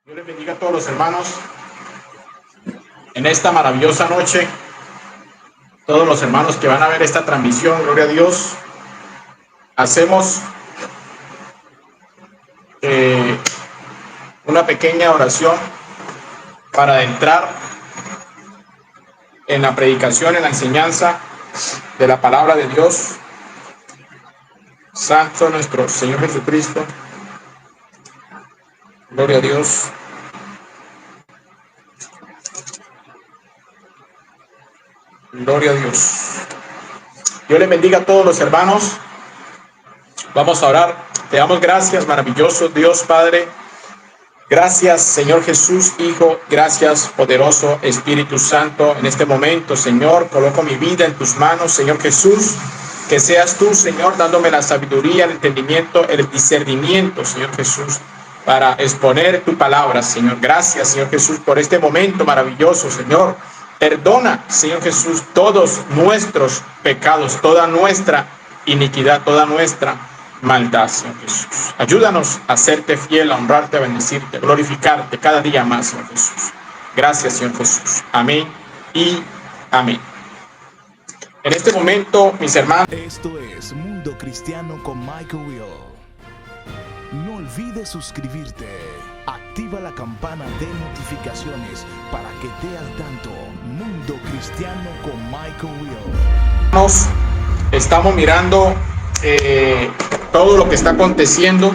Dios les bendiga a todos los hermanos en esta maravillosa noche. Todos los hermanos que van a ver esta transmisión, gloria a Dios. Hacemos una pequeña oración para entrar en la predicación, en la enseñanza de la palabra de Dios. Santo nuestro Señor Jesucristo. Gloria a Dios. Gloria a Dios. Dios les bendiga a todos los hermanos. Vamos a orar. Te damos gracias, maravilloso Dios Padre. Gracias, Señor Jesús, Hijo. Gracias, poderoso Espíritu Santo. En este momento, Señor, coloco mi vida en tus manos, Señor Jesús. Que seas tú, Señor, dándome la sabiduría, el entendimiento, el discernimiento, Señor Jesús, para exponer tu palabra, Señor. Gracias, Señor Jesús, por este momento maravilloso, Señor. Perdona, Señor Jesús, todos nuestros pecados, toda nuestra iniquidad, toda nuestra maldad, Señor Jesús. Ayúdanos a serte fiel, a honrarte, a bendecirte, a glorificarte cada día más, Señor Jesús. Gracias, Señor Jesús. Amén y amén. En este momento, mis hermanos. Esto es Mundo Cristiano con Michael Will. No olvides suscribirte. Activa la campana de notificaciones para que esté al tanto. Mundo Cristiano con Michael Will. Estamos mirando todo lo que está aconteciendo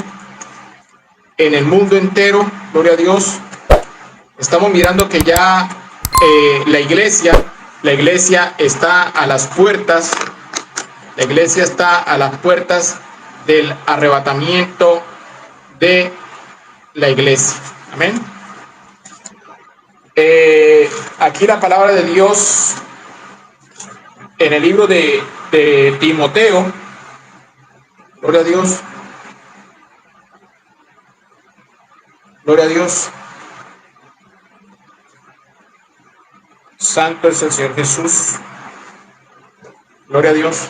en el mundo entero. Gloria a Dios. Estamos mirando que ya la iglesia está a las puertas. La iglesia está a las puertas del arrebatamiento de la iglesia. Amén. Aquí la palabra de Dios en el libro de Timoteo. Gloria a Dios. Gloria a Dios. Santo es el Señor Jesús. Gloria a Dios.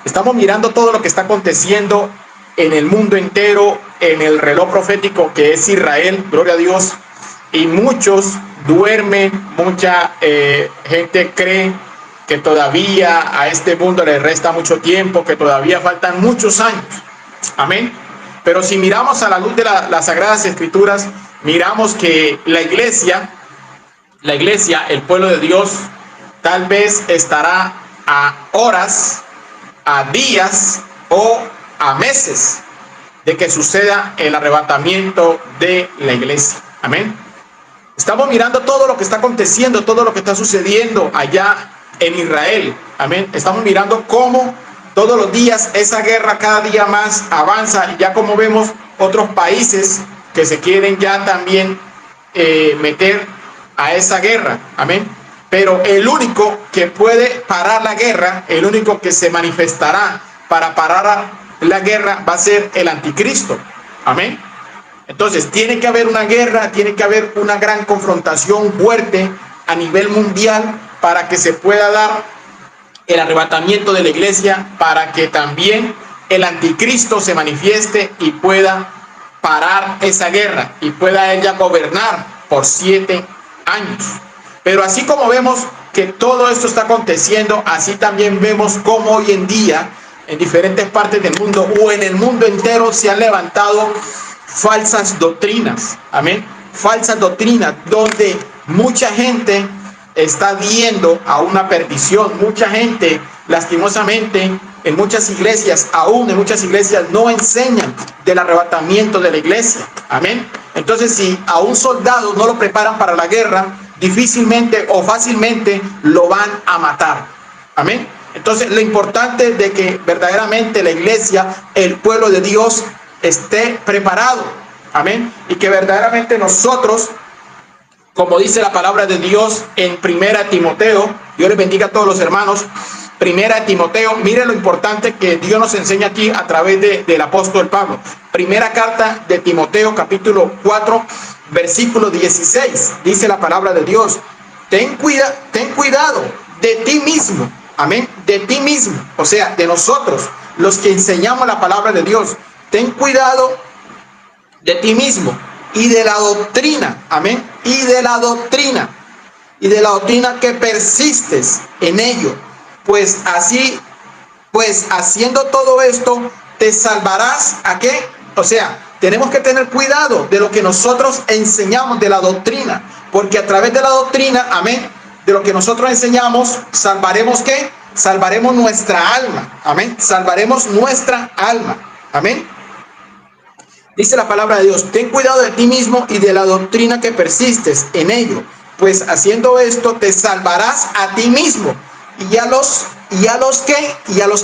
Estamos mirando todo lo que está aconteciendo en el mundo entero, en el reloj profético que es Israel. Gloria a Dios. Y muchos duermen, mucha gente cree que todavía a este mundo le resta mucho tiempo, que todavía faltan muchos años. Amén. Pero si miramos a la luz de las Sagradas Escrituras, miramos que la iglesia, el pueblo de Dios, tal vez estará a horas, a días o a meses de que suceda el arrebatamiento de la iglesia. Amén. Estamos mirando todo lo que está aconteciendo, todo lo que está sucediendo allá en Israel. Amén. Estamos mirando cómo todos los días esa guerra cada día más avanza, y ya como vemos otros países que se quieren ya también meter a esa guerra. Amén. Pero el único que puede parar la guerra, el único que se manifestará para parar la guerra va a ser el anticristo. Amén. Entonces tiene que haber una guerra, tiene que haber una gran confrontación fuerte a nivel mundial para que se pueda dar el arrebatamiento de la iglesia, para que también el anticristo se manifieste y pueda parar esa guerra y pueda ella gobernar por 7 años. Pero así como vemos que todo esto está aconteciendo, así también vemos cómo hoy en día en diferentes partes del mundo o en el mundo entero se han levantado falsas doctrinas. Amén. Falsas doctrinas donde mucha gente está viendo a una perdición. Mucha gente, lastimosamente, en muchas iglesias, aún en muchas iglesias, no enseñan del arrebatamiento de la iglesia. Amén. Entonces, si a un soldado no lo preparan para la guerra, difícilmente o fácilmente lo van a matar. Amén. Entonces, lo importante es de que verdaderamente la iglesia, el pueblo de Dios, esté preparado. Amén. Y que verdaderamente nosotros, como dice la palabra de Dios en 1 Timoteo, Dios les bendiga a todos los hermanos. 1 Timoteo, mire lo importante que Dios nos enseña aquí a través del apóstol Pablo. Primera carta de Timoteo, capítulo 4, versículo 16. Dice la palabra de Dios: ten cuidado de ti mismo. Amén. De ti mismo. O sea, de nosotros, los que enseñamos la palabra de Dios. Ten cuidado de ti mismo y de la doctrina, amén, y de la doctrina que persistes en ello, pues haciendo todo esto te salvarás. ¿A qué? O sea, tenemos que tener cuidado de lo que nosotros enseñamos, de la doctrina, porque a través de la doctrina, amén, de lo que nosotros enseñamos, salvaremos ¿qué? Salvaremos nuestra alma, amén, salvaremos nuestra alma, amén. Dice la palabra de Dios: ten cuidado de ti mismo y de la doctrina que persistes en ello, pues haciendo esto te salvarás a ti mismo y a los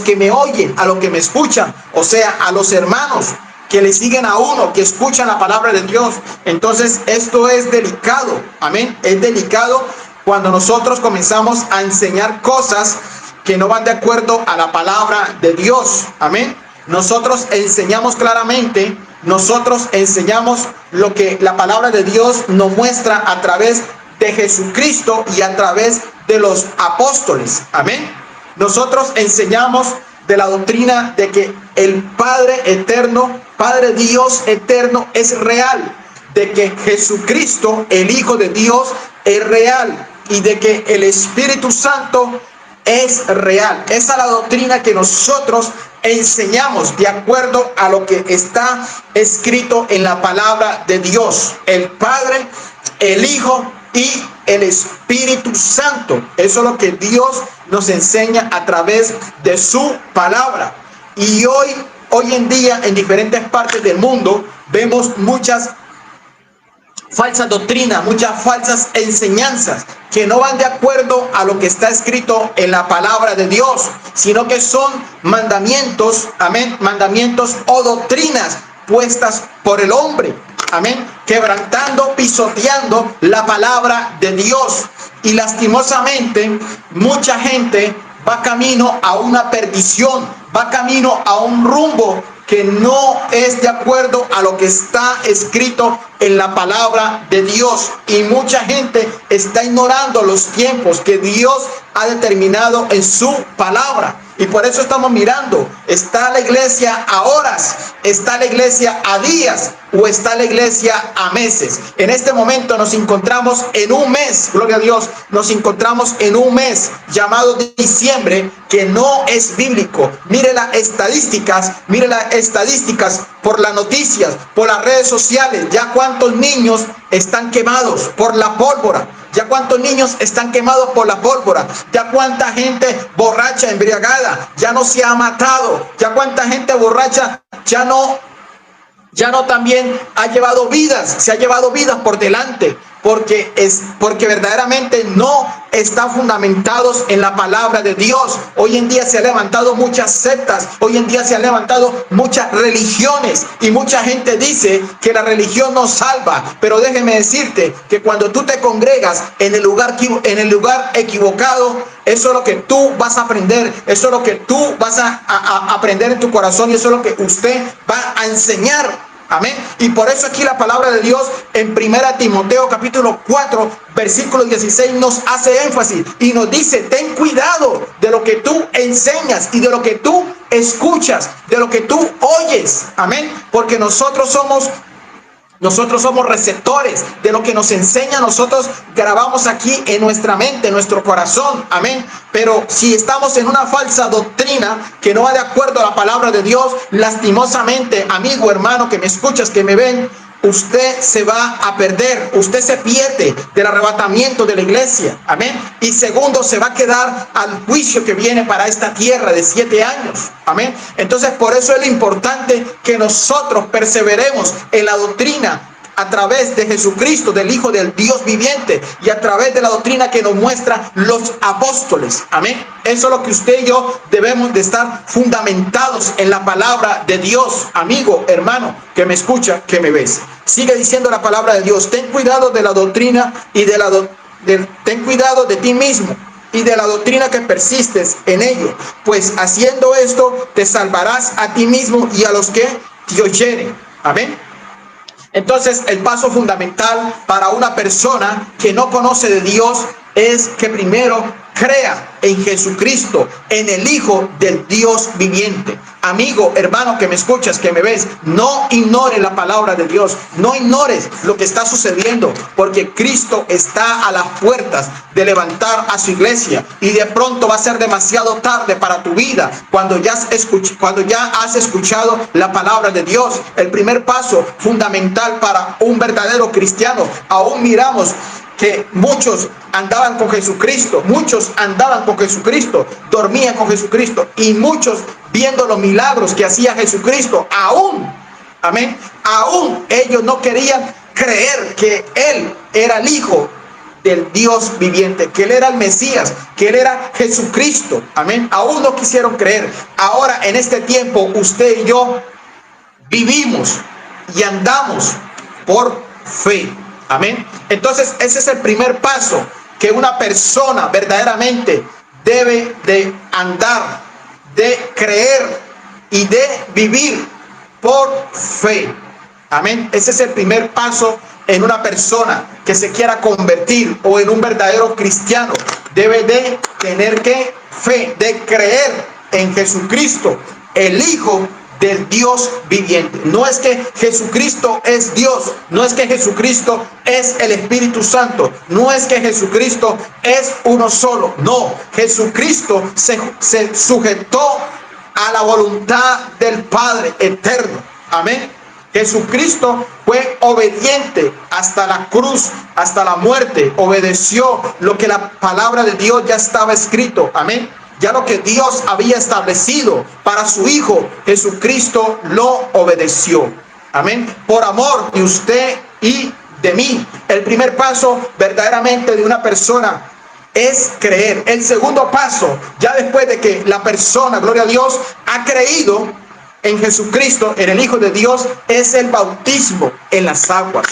que me oyen, a los que me escuchan, o sea, a los hermanos que le siguen a uno, que escuchan la palabra de Dios. Entonces esto es delicado, amén, es delicado cuando nosotros comenzamos a enseñar cosas que no van de acuerdo a la palabra de Dios, amén. Nosotros enseñamos claramente, nosotros enseñamos lo que la palabra de Dios nos muestra a través de Jesucristo y a través de los apóstoles, amén. Nosotros enseñamos de la doctrina de que el Padre eterno, Padre Dios eterno, es real, de que Jesucristo, el Hijo de Dios, es real, y de que el Espíritu Santo es real. Esa es la doctrina que nosotros enseñamos de acuerdo a lo que está escrito en la palabra de Dios: el Padre, el Hijo y el Espíritu Santo. Eso es lo que Dios nos enseña a través de su palabra. Y hoy en día, en diferentes partes del mundo, vemos muchas falsas doctrinas, muchas falsas enseñanzas que no van de acuerdo a lo que está escrito en la palabra de Dios, sino que son mandamientos, amén, mandamientos o doctrinas puestas por el hombre, amén, quebrantando, pisoteando la palabra de Dios. Y lastimosamente mucha gente va camino a una perdición, va camino a un rumbo que no es de acuerdo a lo que está escrito en la palabra de Dios. Y mucha gente está ignorando los tiempos que Dios ha determinado en su palabra. Y por eso estamos mirando, ¿está la iglesia a horas? ¿Está la iglesia a días? ¿O está la iglesia a meses? En este momento nos encontramos en un mes, gloria a Dios, nos encontramos en un mes llamado diciembre, que no es bíblico. Mire las estadísticas por las noticias, por las redes sociales. Ya cuántos niños están quemados por la pólvora. Ya cuántos niños están quemados por la pólvora. Ya cuánta gente borracha, embriagada, ya no se ha matado. Ya cuánta gente borracha ya no también ha llevado vidas, se ha llevado vidas por delante, porque verdaderamente no están fundamentados en la palabra de Dios. Hoy en día se han levantado muchas sectas, hoy en día se han levantado muchas religiones, y mucha gente dice que la religión no salva. Pero déjeme decirte que cuando tú te congregas en el lugar equivocado, eso es lo que tú vas a aprender, eso es lo que tú vas a aprender en tu corazón, y eso es lo que usted va a enseñar. Amén. Y por eso aquí la palabra de Dios en 1 Timoteo capítulo 4 versículo 16 nos hace énfasis y nos dice: ten cuidado de lo que tú enseñas y de lo que tú escuchas, de lo que tú oyes. Amén. Porque nosotros somos receptores de lo que nos enseña. Nosotros grabamos aquí en nuestra mente, en nuestro corazón. Amén. Pero si estamos en una falsa doctrina que no va de acuerdo a la palabra de Dios, lastimosamente, amigo, hermano, que me escuchas, que me ven, usted se va a perder, usted se pierde del arrebatamiento de la iglesia, amén. Y segundo, se va a quedar al juicio que viene para esta tierra de 7 años, amén. Entonces, por eso es lo importante que nosotros perseveremos en la doctrina a través de Jesucristo, del Hijo del Dios viviente, y a través de la doctrina que nos muestra los apóstoles, amén. Eso es lo que usted y yo debemos de estar fundamentados en la palabra de Dios, amigo, hermano, que me escucha, que me ves. Sigue diciendo la palabra de Dios: ten cuidado de la doctrina y ten cuidado de ti mismo y de la doctrina que persistes en ello, pues haciendo esto te salvarás a ti mismo y a los que te oyeren. Amén. Entonces, el paso fundamental para una persona que no conoce de Dios es que primero crea en Jesucristo, en el Hijo del Dios viviente. Amigo, hermano que me escuchas, que me ves, no ignores la palabra de Dios, no ignores lo que está sucediendo, porque Cristo está a las puertas de levantar a su iglesia y de pronto va a ser demasiado tarde para tu vida cuando ya has escuchado la palabra de Dios. El primer paso fundamental para un verdadero cristiano, aún miramos que muchos andaban con Jesucristo, dormían con Jesucristo y muchos viendo los milagros que hacía Jesucristo, aún ellos no querían creer que Él era el Hijo del Dios viviente, que Él era el Mesías, que Él era Jesucristo, amén. Aún no quisieron creer. Ahora en este tiempo usted y yo vivimos y andamos por fe. Amén. Entonces ese es el primer paso que una persona verdaderamente debe de andar, de creer y de vivir por fe. Amén. Ese es el primer paso en una persona que se quiera convertir o en un verdadero cristiano. Debe de tener que fe, de creer en Jesucristo, el Hijo del Dios viviente. No es que Jesucristo es Dios, no es que Jesucristo es el Espíritu Santo, no es que Jesucristo es uno solo, no, Jesucristo se sujetó a la voluntad del Padre eterno, amén. Jesucristo fue obediente hasta la cruz, hasta la muerte, obedeció lo que la palabra de Dios ya estaba escrito, amén. Ya lo que Dios había establecido para su Hijo, Jesucristo lo obedeció. Amén. Por amor de usted y de mí. El primer paso verdaderamente de una persona es creer. El segundo paso, ya después de que la persona, gloria a Dios, ha creído en Jesucristo, en el Hijo de Dios, es el bautismo en las aguas.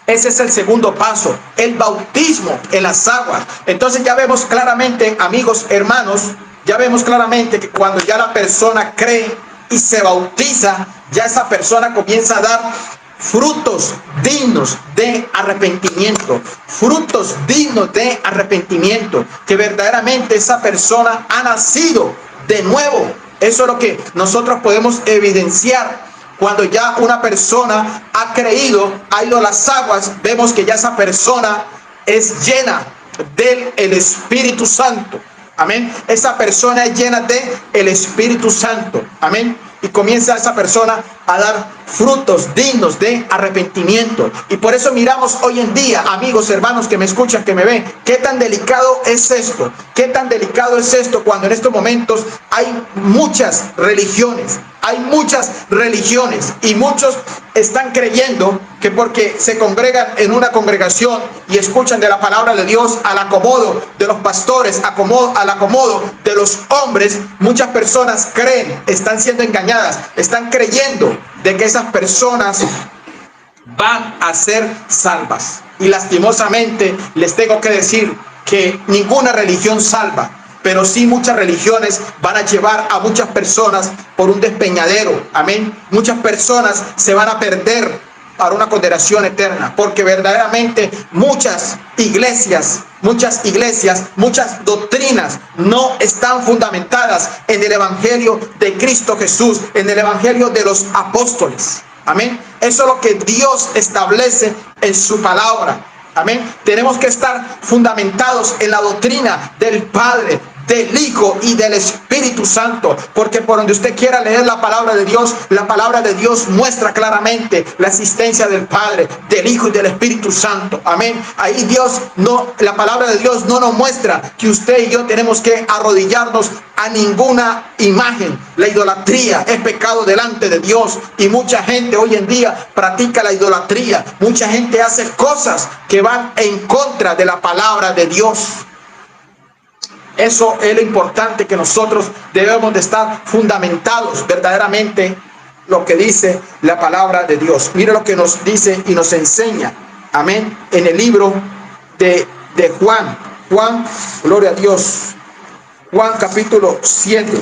Ese es el segundo paso, el bautismo en las aguas. Entonces ya vemos claramente, amigos, hermanos, ya vemos claramente que cuando ya la persona cree y se bautiza, ya esa persona comienza a dar frutos dignos de arrepentimiento, frutos dignos de arrepentimiento, que verdaderamente esa persona ha nacido de nuevo. Eso es lo que nosotros podemos evidenciar. Cuando ya una persona ha creído, ha ido a las aguas, vemos que ya esa persona es llena del Espíritu Santo. Amén. Esa persona es llena del Espíritu Santo. Amén. Y comienza esa persona a dar frutos dignos de arrepentimiento. Y por eso miramos hoy en día, amigos, hermanos que me escuchan, que me ven, qué tan delicado es esto. Qué tan delicado es esto cuando en estos momentos hay muchas religiones. Hay muchas religiones y muchos están creyendo que porque se congregan en una congregación y escuchan de la palabra de Dios al acomodo de los pastores, al acomodo de los hombres, muchas personas creen, están siendo engañadas, están creyendo de que esas personas van a ser salvas. Y lastimosamente les tengo que decir que ninguna religión salva. Pero sí muchas religiones van a llevar a muchas personas por un despeñadero. Amén. Muchas personas se van a perder para una condenación eterna. Porque verdaderamente muchas iglesias, muchas doctrinas no están fundamentadas en el Evangelio de Cristo Jesús, en el Evangelio de los apóstoles. Amén. Eso es lo que Dios establece en su palabra. Amén. Tenemos que estar fundamentados en la doctrina del Padre, del Hijo y del Espíritu Santo, porque por donde usted quiera leer la palabra de Dios muestra claramente la existencia del Padre, del Hijo y del Espíritu Santo. Amén. Ahí la palabra de Dios no nos muestra que usted y yo tenemos que arrodillarnos a ninguna imagen. La idolatría es pecado delante de Dios y mucha gente hoy en día practica la idolatría. Mucha gente hace cosas que van en contra de la palabra de Dios. Eso es lo importante, que nosotros debemos de estar fundamentados verdaderamente lo que dice la palabra de Dios. Mire lo que nos dice y nos enseña. Amén. En el libro de Juan, gloria a Dios. Juan capítulo 7.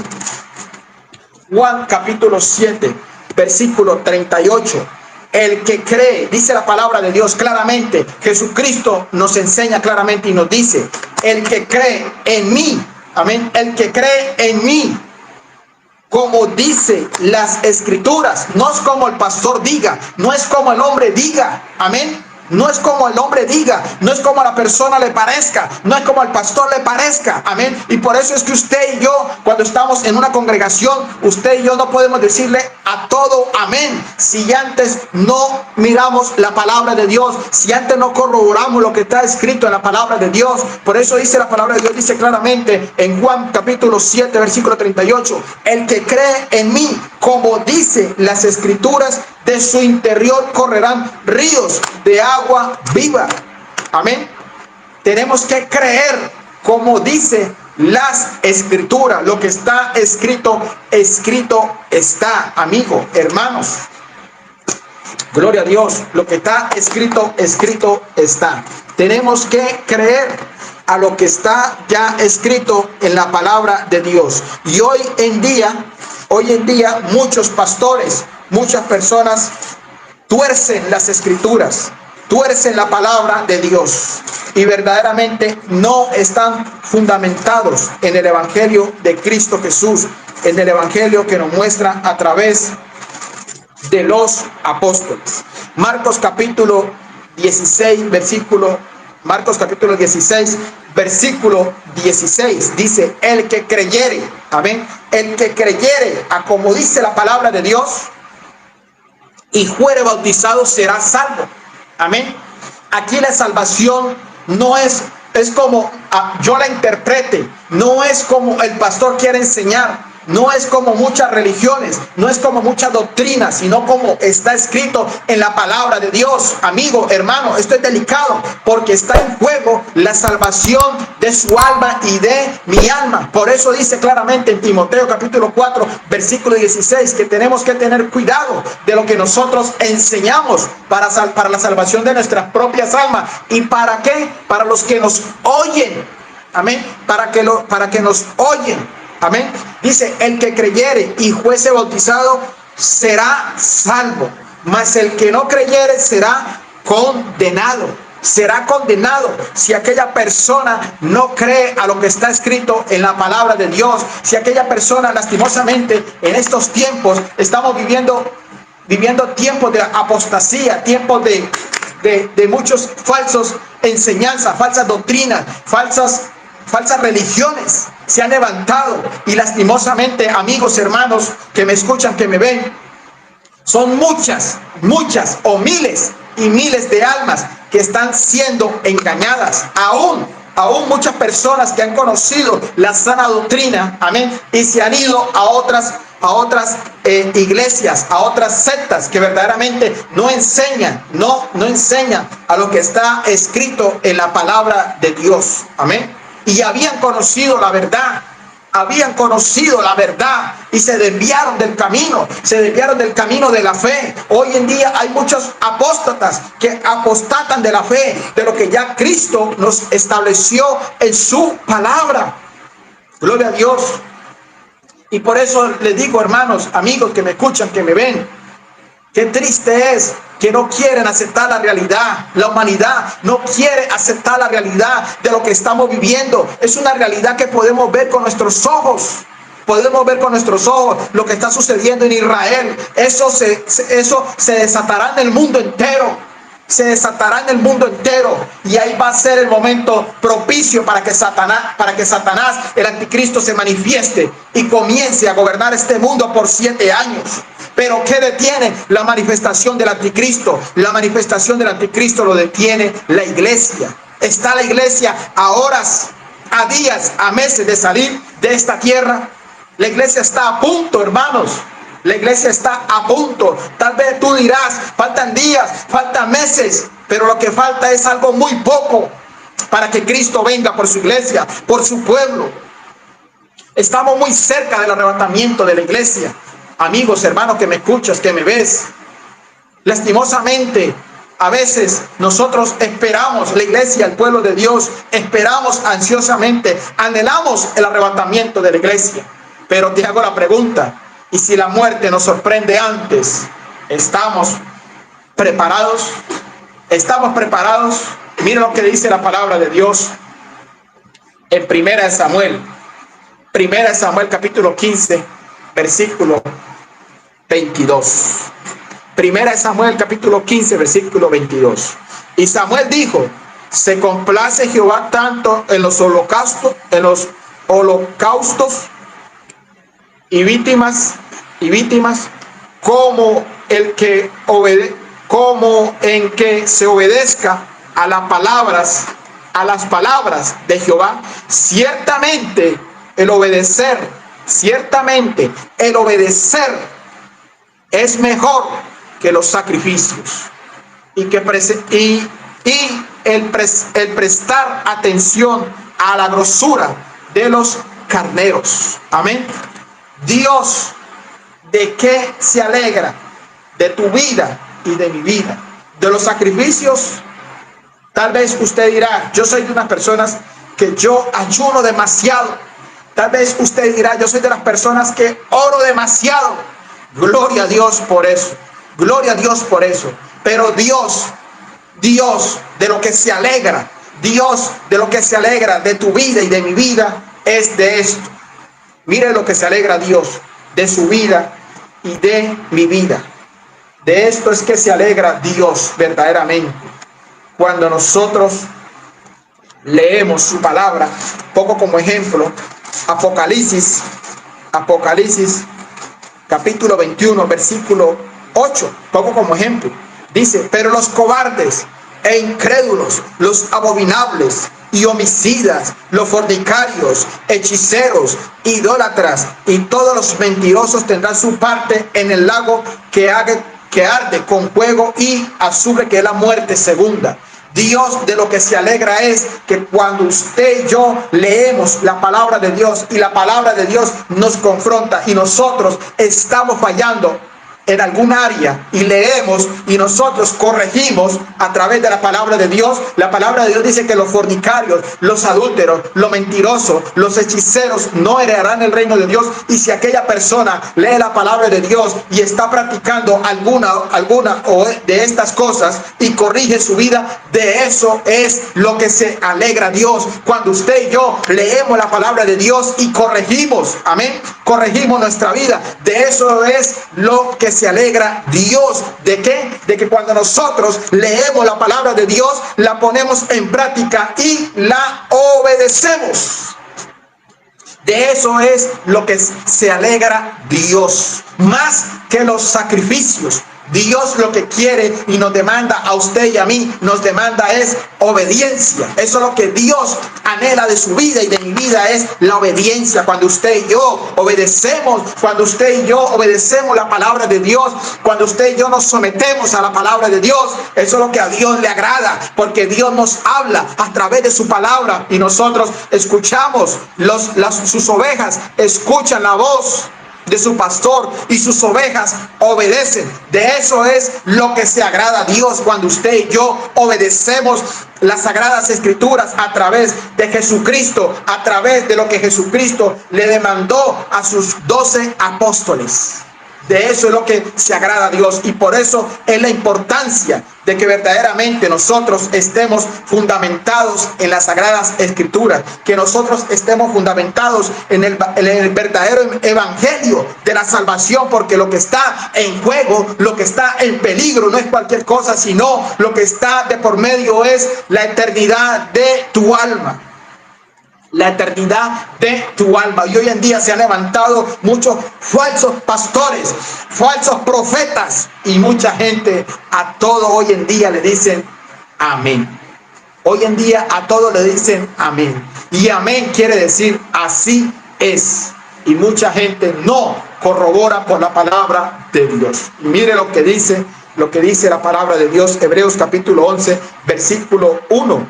Juan capítulo 7, versículo 38. El que cree, dice la palabra de Dios claramente, Jesucristo nos enseña claramente y nos dice, el que cree en mí, amén, el que cree en mí, como dice las escrituras. No es como el pastor diga, no es como el hombre diga. Amén. No es como el hombre diga, no es como a la persona le parezca, no es como al pastor le parezca. Amén. Y por eso es que usted y yo, cuando estamos en una congregación, usted y yo no podemos decirle a todo amén si antes no miramos la palabra de Dios, si antes no corroboramos lo que está escrito en la palabra de Dios. Por eso dice la palabra de Dios, dice claramente en Juan capítulo 7 versículo 38, el que cree en mí, como dice las escrituras, de su interior correrán ríos de agua viva. Amén. Tenemos que creer como dice las escrituras. Lo que está escrito, escrito está, amigo, hermanos. Gloria a Dios. Lo que está escrito, escrito está. Tenemos que creer a lo que está ya escrito en la palabra de Dios. Y hoy en día muchos pastores, muchas personas tuercen las escrituras, tuercen la palabra de Dios y verdaderamente no están fundamentados en el evangelio de Cristo Jesús, en el evangelio que nos muestra a través de los apóstoles. Marcos capítulo 16 versículo 16 dice, el que creyere, amén, el que creyere a como dice la palabra de Dios y fuere bautizado será salvo. Amén. Aquí la salvación no es como yo la interprete, no es como el pastor quiere enseñar, no es como muchas religiones, no es como muchas doctrinas, sino como está escrito en la palabra de Dios. Amigo, hermano, esto es delicado porque está en juego la salvación de su alma y de mi alma. Por eso dice claramente en Timoteo capítulo 4 versículo 16 que tenemos que tener cuidado de lo que nosotros enseñamos para la salvación de nuestras propias almas. ¿Y para qué? Para los que nos oyen. Amén. Para que nos oyen. Amén. Dice, el que creyere y fuese bautizado será salvo, mas el que no creyere será condenado. Será condenado si aquella persona no cree a lo que está escrito en la palabra de Dios. Si aquella persona, lastimosamente, en estos tiempos estamos viviendo tiempos de apostasía, tiempos de muchos falsos enseñanzas, falsas doctrinas, falsas religiones se han levantado y lastimosamente, amigos, hermanos que me escuchan, que me ven, son muchas o miles y miles de almas que están siendo engañadas. Aún muchas personas que han conocido la sana doctrina, amén, y se han ido a otras iglesias, a otras sectas que verdaderamente no enseñan a lo que está escrito en la palabra de Dios. Amén. Y habían conocido la verdad y se desviaron del camino, de la fe. Hoy en día hay muchos apóstatas que apostatan de la fe, de lo que ya Cristo nos estableció en su palabra. Gloria a Dios. Y por eso les digo, hermanos, amigos que me escuchan, que me ven, qué triste es que no quieren aceptar la realidad. La humanidad no quiere aceptar la realidad de lo que estamos viviendo. Es una realidad que podemos ver con nuestros ojos. Podemos ver con nuestros ojos lo que está sucediendo en Israel. Eso se desatará en el mundo entero. Se desatará en el mundo entero. Y ahí va a ser el momento propicio para que Satanás, el anticristo, se manifieste y comience a gobernar este mundo por 7 años. Pero ¿qué detiene la manifestación del anticristo? La manifestación del anticristo lo detiene la iglesia. ¿Está la iglesia a horas, a días, a meses de salir de esta tierra? La iglesia está a punto, hermanos. La iglesia está a punto. Tal vez tú dirás, faltan días, faltan meses, pero lo que falta es algo muy poco para que Cristo venga por su iglesia, por su pueblo. Estamos muy cerca del arrebatamiento de la iglesia. Amigos, hermanos que me escuchas, que me ves, lastimosamente, a veces nosotros esperamos, la iglesia, el pueblo de Dios, esperamos ansiosamente, anhelamos el arrebatamiento de la iglesia. Pero te hago la pregunta, ¿y si la muerte nos sorprende antes? ¿Estamos preparados? ¿Estamos preparados? Mira lo que dice la palabra de Dios en Primera de Samuel capítulo 15, versículo 22. Primera de Samuel, capítulo 15, versículo 22. Y Samuel dijo: se complace Jehová tanto en los holocaustos y víctimas como en que se obedezca a las palabras de Jehová. Ciertamente el obedecer es mejor que los sacrificios, y el prestar atención a la grosura de los carneros. Amén. Dios, ¿de qué se alegra? De tu vida y de mi vida. De los sacrificios. Tal vez usted dirá: yo soy de unas personas que yo ayuno demasiado. Tal vez usted dirá: yo soy de las personas que oro demasiado. Gloria a Dios por eso. Gloria a Dios por eso. Pero Dios de lo que se alegra, Dios de lo que se alegra de tu vida y de mi vida es de esto. Mire lo que se alegra Dios de su vida y de mi vida. De esto es que se alegra Dios verdaderamente. Cuando nosotros leemos su palabra, poco como ejemplo, Apocalipsis capítulo 21, versículo 8, poco como ejemplo. Dice: pero los cobardes e incrédulos, los abominables y homicidas, los fornicarios, hechiceros, idólatras y todos los mentirosos tendrán su parte en el lago que arde con fuego y azufre, que es la muerte segunda. Dios de lo que se alegra es que cuando usted y yo leemos la palabra de Dios y la palabra de Dios nos confronta y nosotros estamos fallando en algún área y leemos y nosotros corregimos a través de la palabra de Dios. La palabra de Dios dice que los fornicarios, los adúlteros, los mentirosos, los hechiceros no heredarán el reino de Dios. Y si aquella persona lee la palabra de Dios y está practicando alguna de estas cosas y corrige su vida, de eso es lo que se alegra Dios. Cuando usted y yo leemos la palabra de Dios y corregimos, amén, corregimos nuestra vida, de eso es lo que se alegra Dios. ¿De qué? De que cuando nosotros leemos la palabra de Dios, la ponemos en práctica y la obedecemos. De eso es lo que se alegra Dios, más que los sacrificios. Dios lo que quiere y nos demanda a usted y a mí, nos demanda es obediencia. Eso es lo que Dios anhela de su vida y de mi vida, es la obediencia. Cuando usted y yo obedecemos, la palabra de Dios, cuando usted y yo nos sometemos a la palabra de Dios, eso es lo que a Dios le agrada, porque Dios nos habla a través de su palabra y nosotros escuchamos. Sus ovejas escuchan la voz de su pastor y sus ovejas obedecen. De eso es lo que se agrada a Dios, cuando usted y yo obedecemos las sagradas escrituras a través de Jesucristo, a través de lo que Jesucristo le demandó a sus 12 apóstoles. De eso es lo que se agrada a Dios, y por eso es la importancia de que verdaderamente nosotros estemos fundamentados en las sagradas escrituras, que nosotros estemos fundamentados en el verdadero evangelio de la salvación, porque lo que está en juego, lo que está en peligro no es cualquier cosa, sino lo que está de por medio es la eternidad de tu alma. La eternidad de tu alma. Y hoy en día se han levantado muchos falsos pastores, falsos profetas, y mucha gente a todo hoy en día le dicen amén. Hoy en día a todo le dicen amén, y amén quiere decir así es, y mucha gente no corrobora por la palabra de Dios. Y mire lo que dice la palabra de Dios, Hebreos capítulo 11 versículo 1.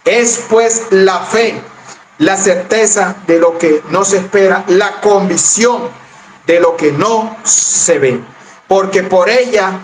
Es pues la fe la certeza de lo que no se espera, la convicción de lo que no se ve, porque por ella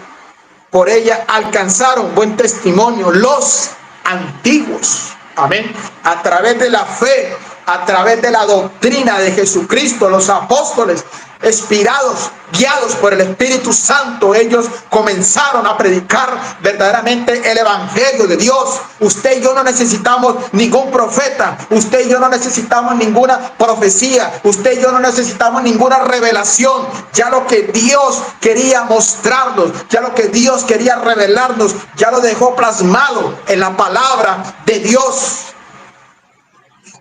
alcanzaron buen testimonio los antiguos. Amén. A través de la fe a través de la doctrina de Jesucristo, los apóstoles, inspirados, guiados por el Espíritu Santo, ellos comenzaron a predicar verdaderamente el Evangelio de Dios. Usted y yo no necesitamos ningún profeta, usted y yo no necesitamos ninguna profecía, usted y yo no necesitamos ninguna revelación. Ya lo que Dios quería mostrarnos, ya lo que Dios quería revelarnos, ya lo dejó plasmado en la palabra de Dios.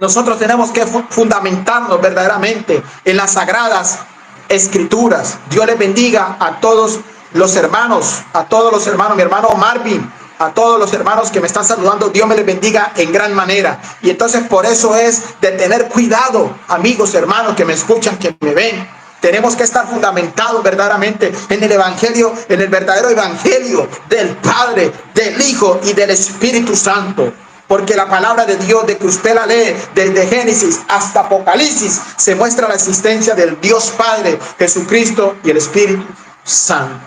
Nosotros tenemos que fundamentarnos verdaderamente en las sagradas Escrituras. Dios les bendiga a todos los hermanos, mi hermano Marvin, a todos los hermanos que me están saludando. Dios me les bendiga en gran manera. Y entonces por eso es de tener cuidado, amigos, hermanos que me escuchan, que me ven. Tenemos que estar fundamentados verdaderamente en el Evangelio, en el verdadero Evangelio del Padre, del Hijo y del Espíritu Santo. Porque la palabra de Dios, de que usted la lee desde Génesis hasta Apocalipsis, se muestra la existencia del Dios Padre, Jesucristo y el Espíritu Santo.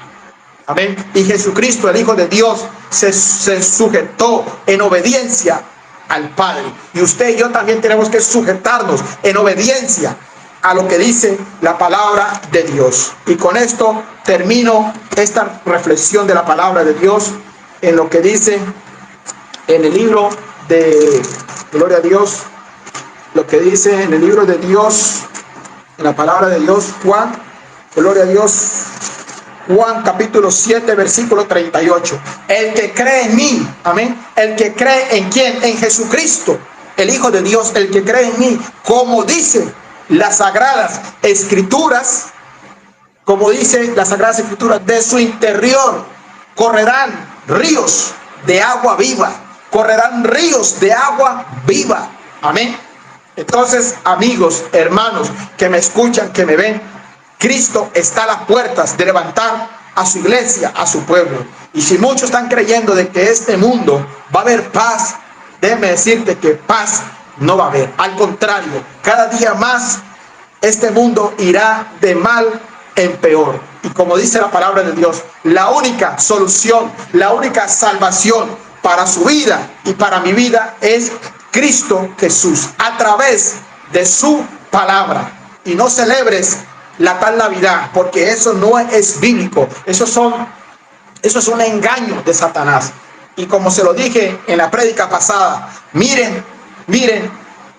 Amén. Y Jesucristo, el Hijo de Dios, se sujetó en obediencia al Padre. Y usted y yo también tenemos que sujetarnos en obediencia a lo que dice la palabra de Dios. Y con esto termino esta reflexión de la palabra de Dios en lo que dice en el libro de, gloria a Dios, lo que dice en el libro de Dios, en la palabra de Dios, Juan, gloria a Dios, Juan capítulo 7, versículo 38. El que cree en mí, amén, el que cree en quién, en Jesucristo, el Hijo de Dios, el que cree en mí, como dice las sagradas escrituras, como dice las sagradas escrituras, de su interior correrán ríos de agua viva. Correrán ríos de agua viva. Amén. Entonces, amigos, hermanos que me escuchan, que me ven, Cristo está a las puertas de levantar a su iglesia, a su pueblo. Y si muchos están creyendo de que este mundo va a haber paz, déjeme decirte que paz no va a haber. Al contrario, cada día más este mundo irá de mal en peor. Y como dice la palabra de Dios, la única solución, la única salvación para su vida y para mi vida es Cristo Jesús, a través de su palabra. Y no celebres la tal Navidad, porque eso no es bíblico. Eso es un engaño de Satanás. Y como se lo dije en la prédica pasada, miren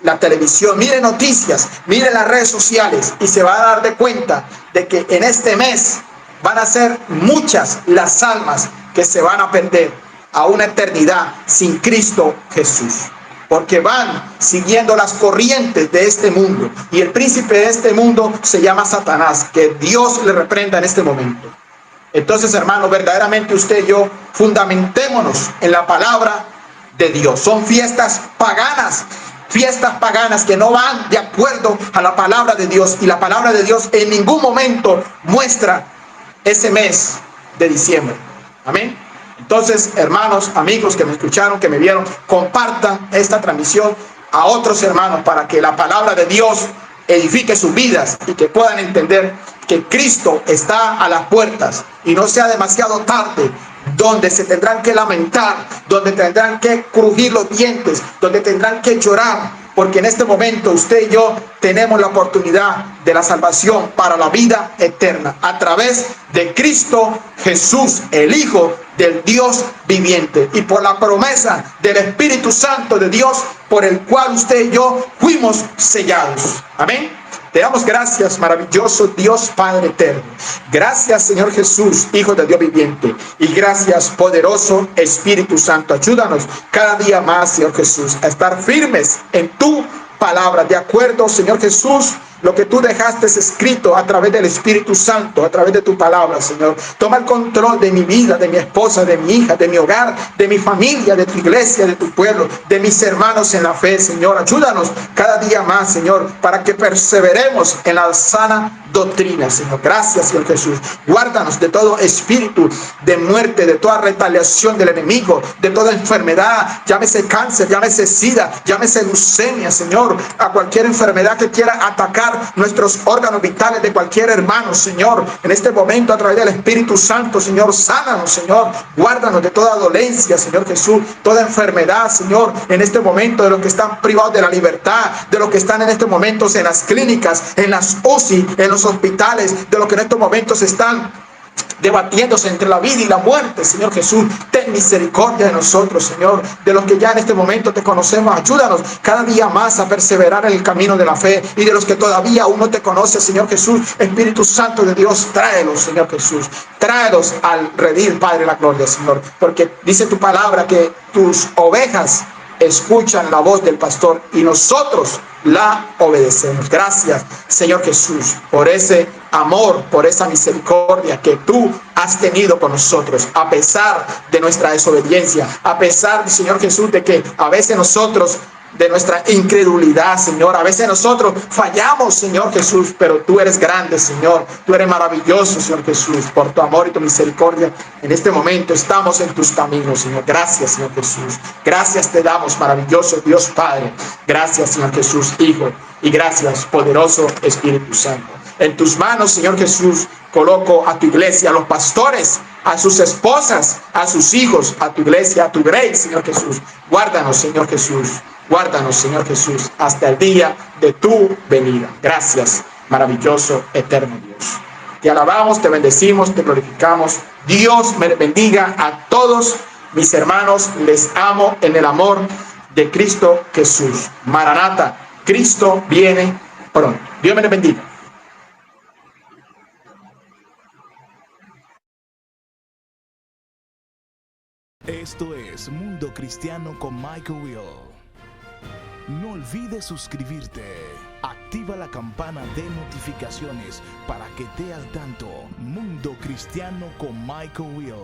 la televisión, miren noticias, miren las redes sociales, y se va a dar de cuenta de que en este mes van a ser muchas las almas que se van a perder a una eternidad sin Cristo Jesús, porque van siguiendo las corrientes de este mundo, y el príncipe de este mundo se llama Satanás. Que Dios le reprenda en este momento. Entonces, hermanos, verdaderamente usted y yo fundamentémonos en la palabra de Dios. Son fiestas paganas que no van de acuerdo a la palabra de Dios, y la palabra de Dios en ningún momento muestra ese mes de diciembre. Amén. Entonces, hermanos, amigos que me escucharon, que me vieron, compartan esta transmisión a otros hermanos para que la palabra de Dios edifique sus vidas y que puedan entender que Cristo está a las puertas, y no sea demasiado tarde, donde se tendrán que lamentar, donde tendrán que crujir los dientes, donde tendrán que llorar, porque en este momento usted y yo tenemos la oportunidad de la salvación para la vida eterna a través de Cristo Jesús, el Hijo del Dios viviente, y por la promesa del Espíritu Santo de Dios, por el cual usted y yo fuimos sellados. Amén. Te damos gracias, maravilloso Dios Padre eterno. Gracias, Señor Jesús, Hijo de Dios viviente. Y gracias, poderoso Espíritu Santo. Ayúdanos cada día más, Señor Jesús, a estar firmes en tu palabra, de acuerdo, Señor Jesús, lo que tú dejaste escrito a través del Espíritu Santo, a través de tu palabra, Señor. Toma el control de mi vida, de mi esposa, de mi hija, de mi hogar, de mi familia, de tu iglesia, de tu pueblo, de mis hermanos en la fe, Señor. Ayúdanos cada día más, Señor, para que perseveremos en la sana doctrina, Señor. Gracias, Señor Jesús. Guárdanos de todo espíritu de muerte, de toda retaliación del enemigo, de toda enfermedad, llámese cáncer, llámese sida, llámese leucemia, Señor, a cualquier enfermedad que quiera atacar tocar nuestros órganos vitales de cualquier hermano, Señor. En este momento, a través del Espíritu Santo, Señor, sánanos, Señor. Guárdanos de toda dolencia, Señor Jesús, toda enfermedad, Señor. En este momento, de los que están privados de la libertad, de los que están en estos momentos en las clínicas, en las UCI, en los hospitales, de los que en estos momentos están debatiéndose entre la vida y la muerte, Señor Jesús. Ten misericordia de nosotros, Señor, de los que ya en este momento te conocemos. Ayúdanos cada día más a perseverar en el camino de la fe, y de los que todavía aún no te conocen, Señor Jesús, Espíritu Santo de Dios, tráelos, Señor Jesús, tráelos al redil, Padre de la gloria, Señor, porque dice tu palabra que tus ovejas escuchan la voz del pastor y nosotros la obedecemos. Gracias, Señor Jesús, por ese amor, por esa misericordia que tú has tenido con nosotros, a pesar de nuestra desobediencia, a pesar, Señor Jesús, de que a veces nosotros, de nuestra incredulidad, Señor, a veces nosotros fallamos, Señor Jesús, pero tú eres grande, Señor, tú eres maravilloso, Señor Jesús, por tu amor y tu misericordia. En este momento estamos en tus caminos, Señor. Gracias, Señor Jesús. Gracias te damos, maravilloso Dios Padre. Gracias, Señor Jesús, Hijo, y gracias, poderoso Espíritu Santo. En tus manos, Señor Jesús, coloco a tu iglesia, a los pastores, a sus esposas, a sus hijos, a tu iglesia, a tu grey, Señor Jesús. Guárdanos, Señor Jesús. Guárdanos, Señor Jesús, hasta el día de tu venida. Gracias, maravilloso, eterno Dios. Te alabamos, te bendecimos, te glorificamos. Dios me bendiga a todos mis hermanos. Les amo en el amor de Cristo Jesús. Maranata, Cristo viene pronto. Dios me bendiga. Esto es Mundo Cristiano con Michael Will. No olvides suscribirte. Activa la campana de notificaciones para que estés al tanto. Mundo Cristiano con Michael Will.